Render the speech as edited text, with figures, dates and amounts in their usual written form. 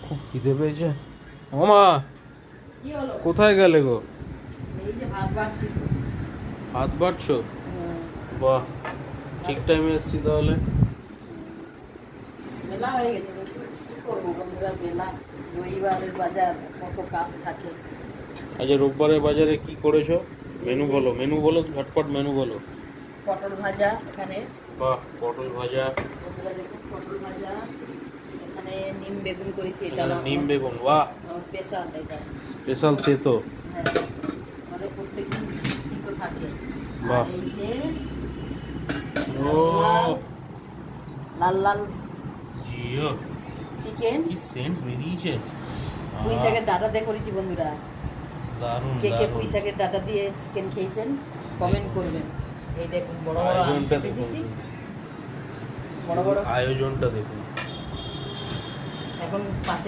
খুব খিদে পেয়েছে। ওমা কি হলো? কোথায় গেলে গো? এই যে ভাত বাড়ছি। হাত বাড়ছো? বাহ, ঠিক টাইমে এসছি তাহলে। মেলা হয়ে গেছে, কিন্তু কি করবো বন্ধুরা, মেলা রবিবারের বাজার, কত কাজ থাকে। আজ রোববারের বাজারে কি করেছো? মেনু বলো, মেনু বলো, ঝটপট মেনু বলো। পটল ভাজা এখানে, বাহ, পটল ভাজা। বন্ধুরা দেখুন পটল ভাজা, এখানে নিম বেগুন করেছি, এটা এখানে নিম বেগুন, বাহ, স্পেশাল এটা। স্পেশাল তেতো। হ্যাঁ, আমাদের প্রত্যেকদিন কিন্তু থাকে। বাহ। আর এই যে ও লাল লাল জিও, চিকেন, কি সেন্ট বেরিয়েছে। পুঁই শাকের ডাটা দিয়ে করেছি বন্ধুরা। দারুণ কে কে দারুণ। পুঁই শাকের ডাটা দিয়ে চিকেন খেয়েছেন কমেন্ট করবেন। এই দেখুন বড় বড় আয়োজনটা আলু দেখুন, কেটেছি, বড় বড়। আয়োজনটা দেখুন। এখন পাশে